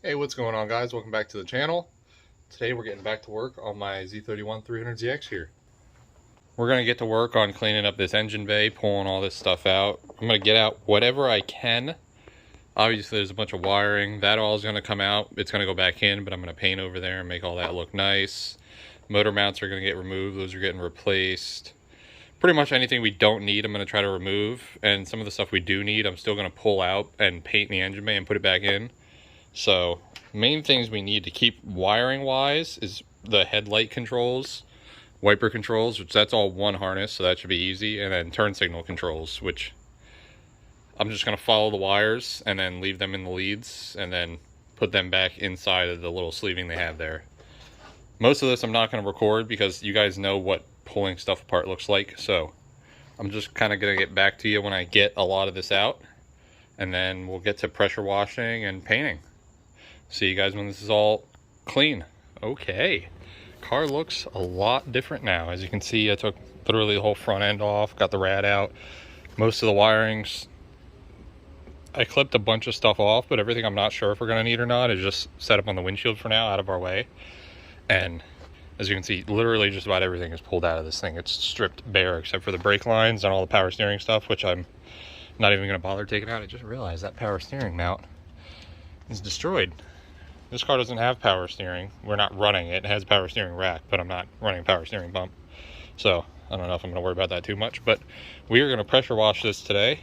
Hey, what's going on, guys? Welcome back to the channel. Today we're getting back to work on my Z31 300ZX here. We're going to get to work on cleaning up this engine bay, pulling all this stuff out. I'm going to get out whatever I can. Obviously there's a bunch of wiring. That all is going to come out. It's going to go back in, but I'm going to paint over there and make all that look nice. Motor mounts are going to get removed. Those are getting replaced. Pretty much anything we don't need I'm going to try to remove, and some of the stuff we do need I'm still going to pull out and paint the engine bay and put it back in. So main things we need to keep wiring wise is the headlight controls, wiper controls, which that's all one harness, so that should be easy, and then turn signal controls, which I'm just going to follow the wires and then leave them in the leads and then put them back inside of the little sleeving they have there. Most of this I'm not going to record because you guys know what pulling stuff apart looks like, so I'm just kind of going to get back to you when I get a lot of this out, and then we'll get to pressure washing and painting. See you guys when this is all clean. Okay, car looks a lot different now. As you can see, I took literally the whole front end off, got the rad out. Most of the wirings, I clipped a bunch of stuff off, but everything I'm not sure if we're gonna need or not is just set up on the windshield for now, out of our way. And as you can see, literally just about everything is pulled out of this thing. It's stripped bare except for the brake lines and all the power steering stuff, which I'm not even gonna bother taking out. I just realized that power steering mount is destroyed. This car doesn't have power steering. We're not running it. It has a power steering rack, but I'm not running a power steering pump. So I don't know if I'm going to worry about that too much, but we are going to pressure wash this today.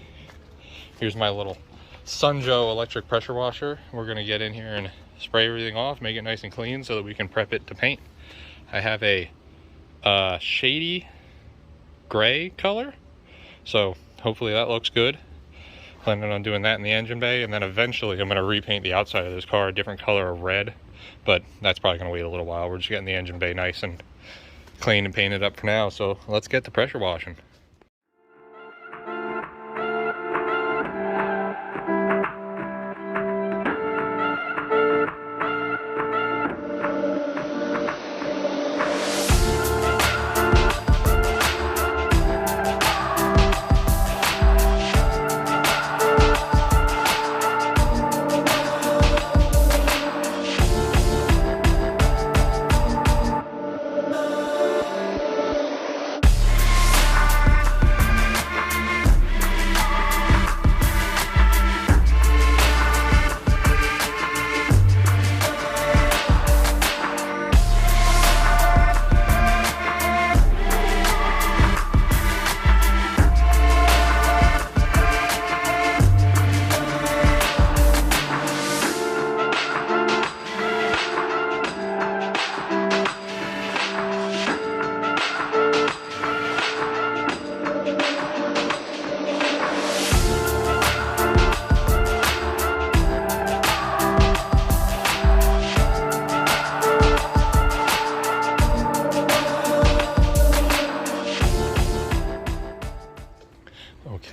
Here's my little Sunjo electric pressure washer. We're going to get in here and spray everything off, make it nice and clean so that we can prep it to paint. I have a shady gray color, so hopefully that looks good. Planning on doing that in the engine bay, and then eventually I'm going to repaint the outside of this car a different color of red, but that's probably going to wait a little while. We're just getting the engine bay nice and clean and painted up for now, so let's get to pressure washing.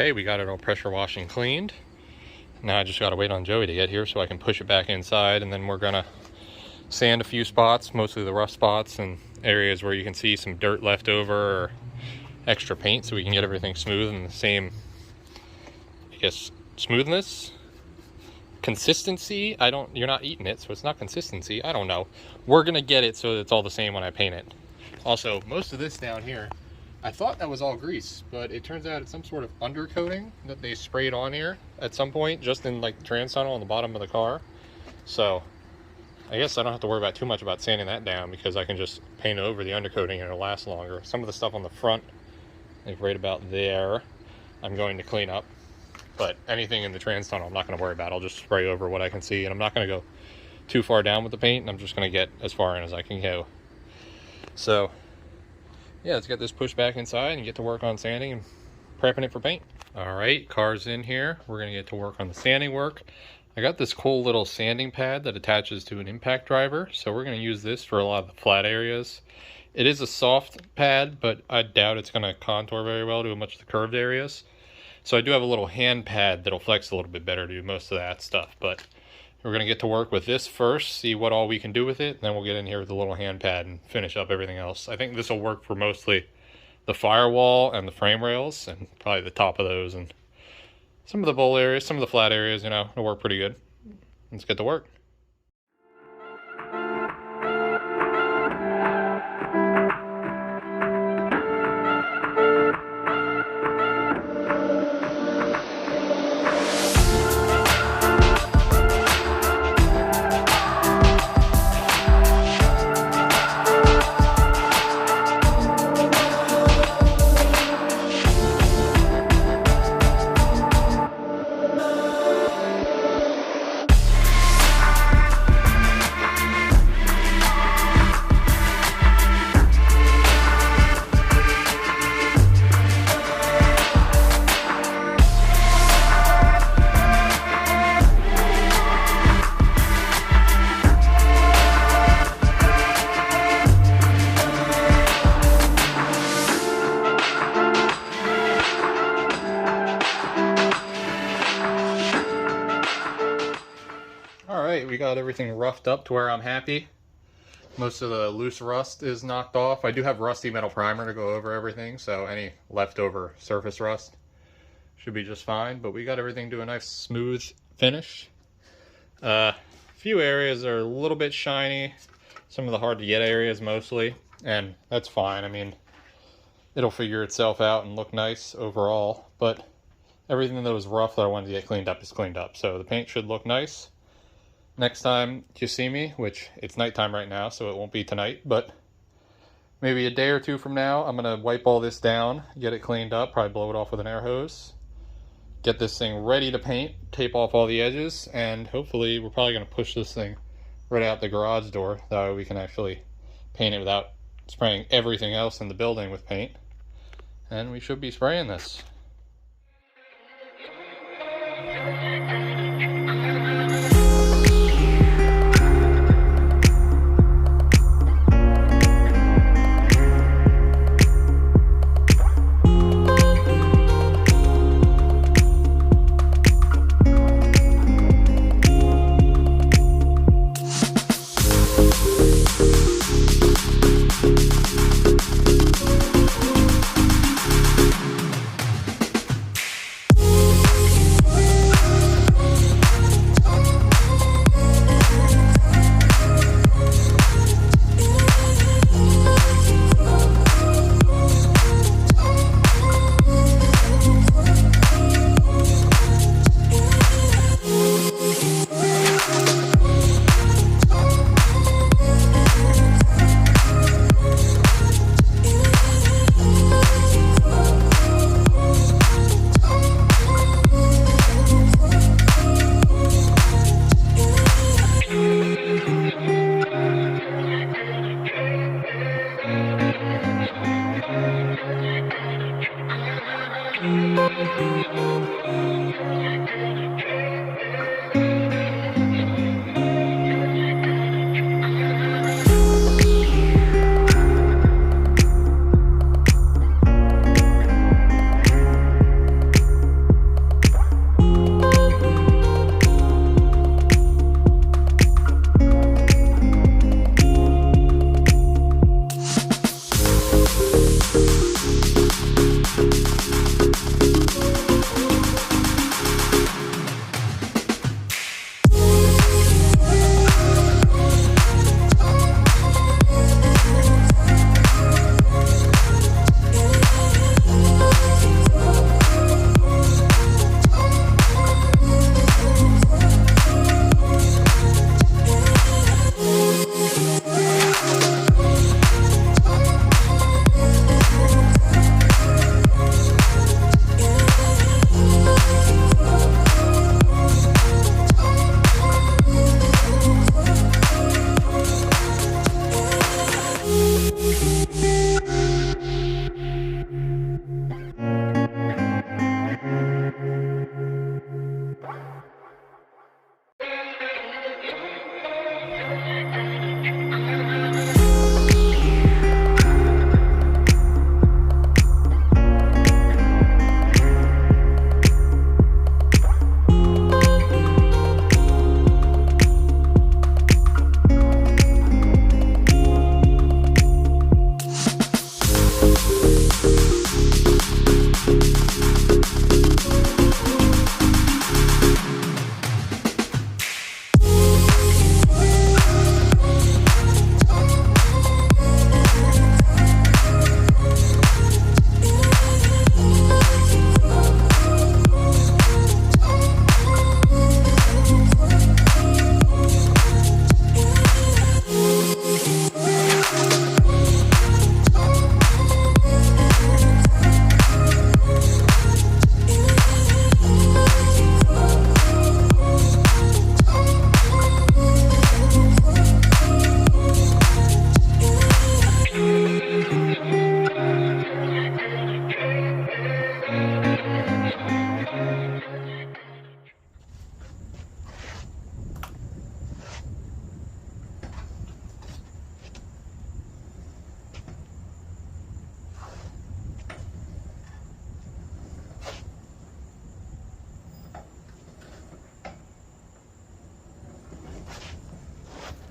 Okay, we got it all pressure washed and cleaned. Now I just got to wait on Joey to get here so I can push it back inside, and then we're gonna sand a few spots, mostly the rough spots and areas where you can see some dirt left over or extra paint, so we can get everything smooth and the same, I guess, smoothness, consistency. You're not eating it, so it's not consistency. I don't know. We're gonna get it so it's all the same when I paint it. Also, most of this down here, I thought that was all grease, but it turns out it's some sort of undercoating that they sprayed on here at some point, just in like the trans tunnel on the bottom of the car. So I guess I don't have to worry about too much about sanding that down, because I can just paint over the undercoating and it'll last longer. Some of the stuff on the front, like right about there, I'm going to clean up, but anything in the trans tunnel I'm not going to worry about. I'll just spray over what I can see, and I'm not going to go too far down with the paint, and I'm just going to get as far in as I can go. So yeah, let's get this pushed back inside and get to work on sanding and prepping it for paint. All right, car's in here. We're gonna get to work on the sanding work. I got this cool little sanding pad that attaches to an impact driver, so we're gonna use this for a lot of the flat areas. It is a soft pad, but I doubt it's gonna contour very well to much of the curved areas. So I do have a little hand pad that'll flex a little bit better to do most of that stuff, but we're going to get to work with this first, see what all we can do with it, and then we'll get in here with the little hand pad and finish up everything else. I think this will work for mostly the firewall and the frame rails, and probably the top of those, and some of the bowl areas, some of the flat areas, you know, it'll work pretty good. Let's get to work. everything roughed up to where I'm happy. Most of the loose rust is knocked off. I do have rusty metal primer to go over everything, so any leftover surface rust should be just fine. But we got everything to a nice smooth finish. A few areas are a little bit shiny, some of the hard to get areas mostly, and that's fine. I mean, it'll figure itself out and look nice overall, but everything that was rough that I wanted to get cleaned up is cleaned up, so the paint should look nice. Next time you see me, which it's nighttime right now, so it won't be tonight, but maybe a day or two from now, I'm going to wipe all this down, get it cleaned up, probably blow it off with an air hose, get this thing ready to paint, tape off all the edges, and hopefully we're probably going to push this thing right out the garage door. That way we can actually paint it without spraying everything else in the building with paint. And we should be spraying this.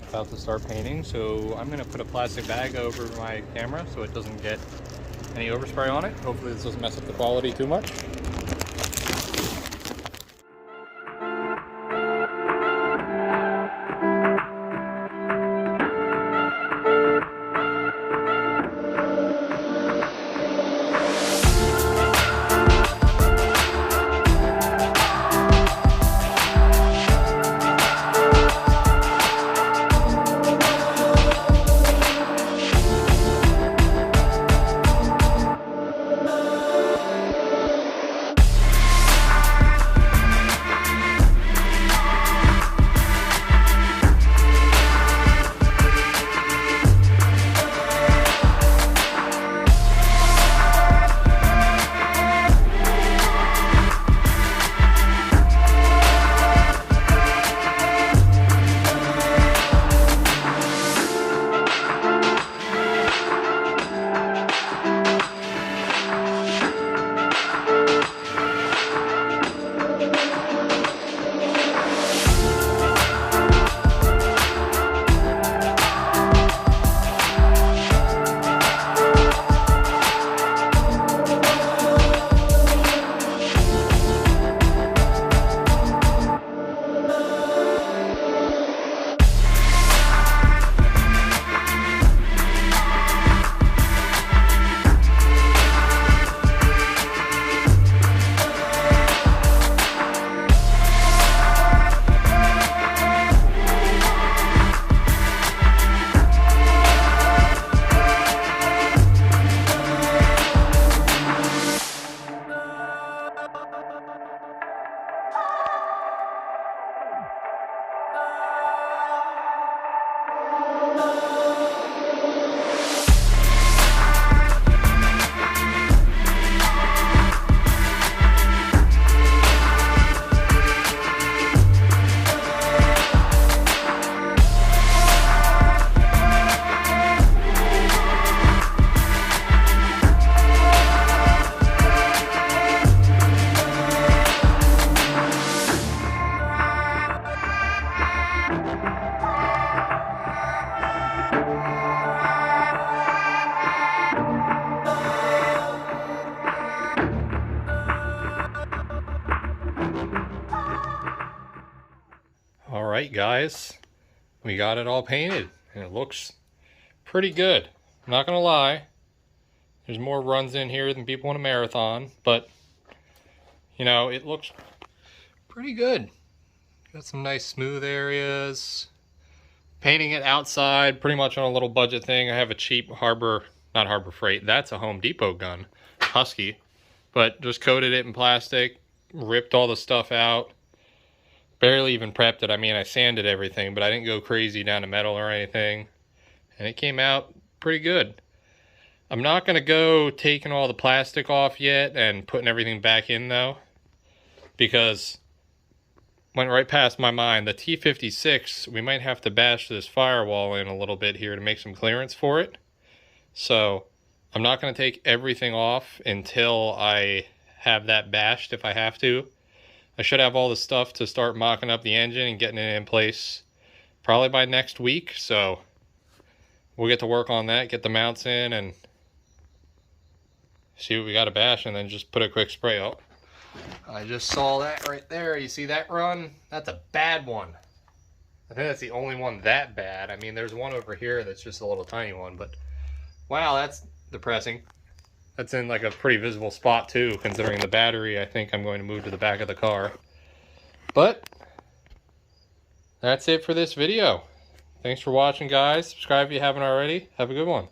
about to start painting, so I'm going to put a plastic bag over my camera so it doesn't get any overspray on it. Hopefully this doesn't mess up the quality too much. Alright guys, we got it all painted and it looks pretty good. I'm not gonna lie, there's more runs in here than people in a marathon, but you know, it looks pretty good. Got some nice smooth areas. Painting it outside, pretty much on a little budget thing. I have a cheap not Harbor Freight, that's a Home Depot gun, Husky, but just coated it in plastic, ripped all the stuff out. Barely even prepped it. I mean, I sanded everything, but I didn't go crazy down to metal or anything. And it came out pretty good. I'm not going to go taking all the plastic off yet and putting everything back in, though. Because went right past my mind. The T56, we might have to bash this firewall in a little bit here to make some clearance for it. So I'm not going to take everything off until I have that bashed if I have to. I should have all the stuff to start mocking up the engine and getting it in place probably by next week. So we'll get to work on that, get the mounts in, and see what we got to bash, and then just put a quick spray. Oh, I just saw that right there. You see that run? That's a bad one. I think that's the only one that bad. I mean, there's one over here that's just a little tiny one, but wow, that's depressing. That's in like a pretty visible spot too, considering the battery I think I'm going to move to the back of the car. But that's it for this video. Thanks for watching, guys. Subscribe if you haven't already. Have a good one.